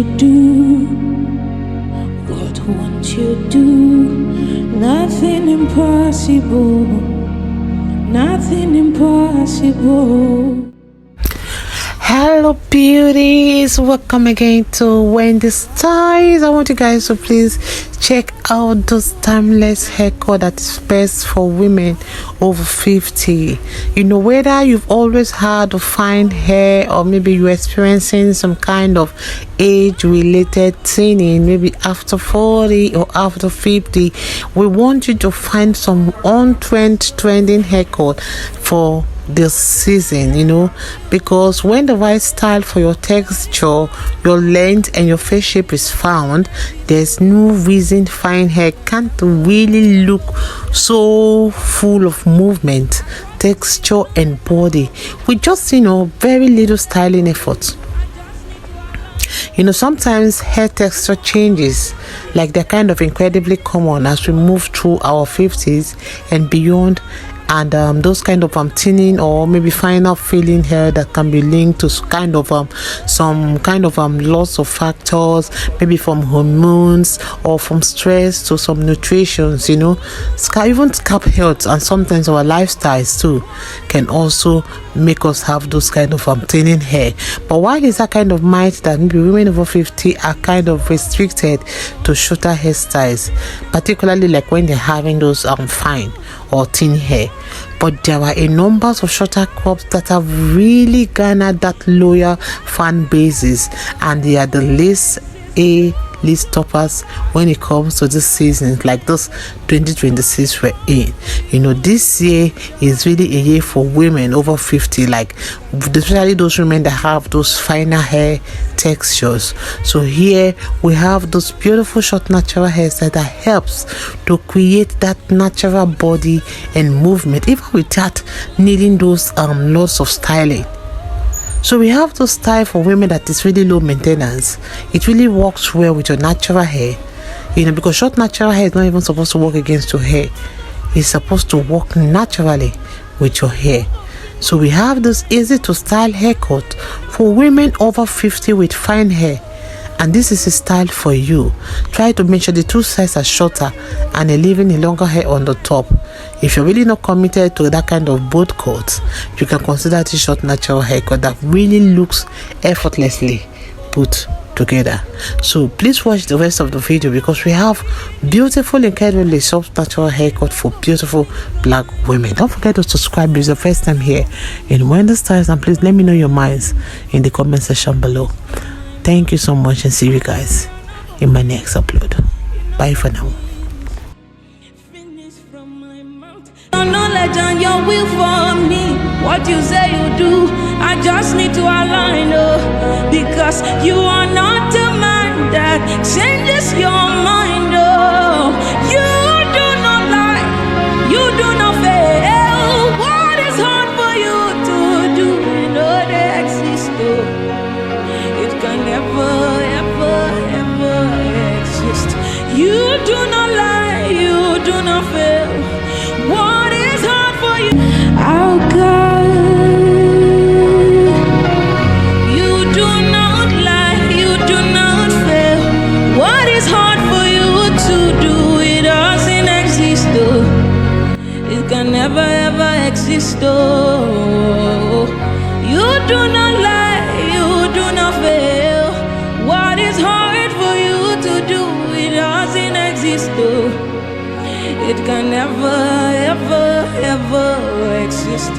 you do, what won't you do? Nothing impossible, nothing impossible. Hello beauties, welcome again to Wendy Styles. I want you guys to please check out this timeless haircut that is best for women over 50. You know, whether you've always had fine hair or maybe you're experiencing some kind of age related thinning, maybe after 40 or after 50, we want you to find some trending haircut for this season, you know, because when the right style for your texture, your length and your face shape is found, there's no reason fine hair can't really look so full of movement, texture and body with just, you know, very little styling effort. You know, sometimes hair texture changes, like they're kind of incredibly common as we move through our 50s and beyond, and those kind of thinning or maybe final filling hair that can be linked to kind of some kind of loss of factors, maybe from hormones or from stress to some nutritions, you know, even scalp health and sometimes our lifestyles too can also make us have those kind of thinning hair. But why is that kind of myth that maybe women over 50 are kind of restricted to shorter hairstyles, particularly like when they're having those fine or thin hair? But there are a number of shorter crops that have really garnered that loyal fan bases, and they are the list toppers when it comes to this season, like this 2026 we're in. You know, this year is really a year for women over 50, like especially those women that have those finer hair textures. So here we have those beautiful short natural hairs that helps to create that natural body and movement, even without needing those lots of styling. So we have to style for women that is really low maintenance. It really works well with your natural hair, you know, because short natural hair is not even supposed to work against your hair. It's supposed to work naturally with your hair. So we have this easy to style haircut for women over 50 with fine hair, and this is a style for you. Try to make sure the two sides are shorter and leaving a longer hair on the top. If you're really not committed to that kind of boat cut, you can consider this short natural haircut that really looks effortlessly put together. So please watch the rest of the video because we have beautiful, incredibly soft natural haircut for beautiful black women. Don't forget to subscribe if it's the first time here in Wendy Styles, and please let me know your minds in the comment section below. Thank you so much, and see you guys in my next upload. Bye for now. Your knowledge and your will for me, what you say you do, I just need to align, oh, because you are not a man that changes your mind, oh. You do not lie, you do not fail. What is hard for you to do, you know they exist, oh. It can never, ever, ever exist. You do not lie, you do not fail. What is hard for you? Oh God, you do not lie, you do not fail. What is hard for you to do? It doesn't exist, though. It can never ever exist, though. You do not lie, you do not fail. What is hard for you to do? It doesn't exist, though. It can never, ever, ever exist.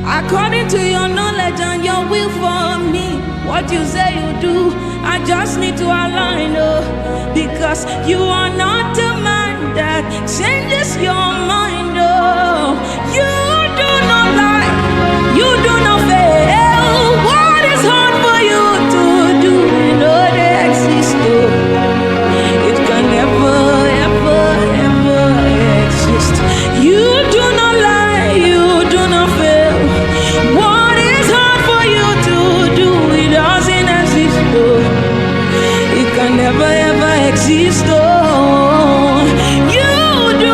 According to your knowledge and your will for me, what you say you do, I just need to align, oh, because you are not a man that changes your mind, oh. You do not lie, you do not fail. What is hard for you to do? You know they exist, oh. It can never, ever, ever exist. You do not lie, you do not fail. What is hard for you to do? It doesn't exist, though. It can never ever exist, though. You do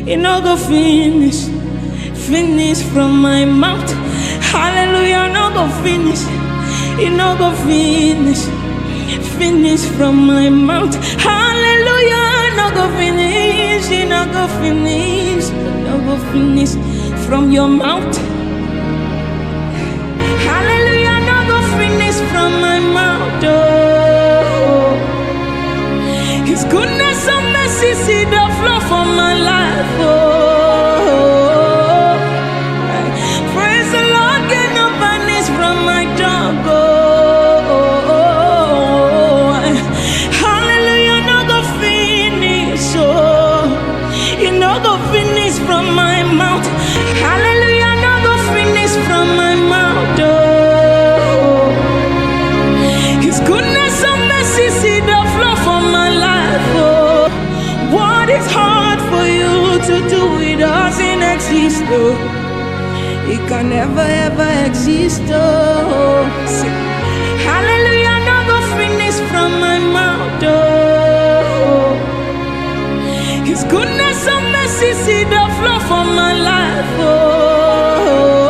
it no go finish from my mouth. Hallelujah, no go finish, it no go finish from my mouth. Hallelujah, no go finish, it no go finish from your mouth. Hallelujah, no go finish from my mouth. Oh, His goodness and mercy see the flow from my life. Oh, praise the Lord, get no vanish from my tongue. Oh, hallelujah, no go finish. Oh, it no go finish from my mouth. Hallelujah, no go finish from my mouth. Oh, His goodness and mercy see the flow from my life. Oh, what is hard for you to do? It doesn't exist. Oh, it can never ever exist. Oh, hallelujah, no go finish from my mouth. Oh, His goodness and mercy see the flow from my life. Oh,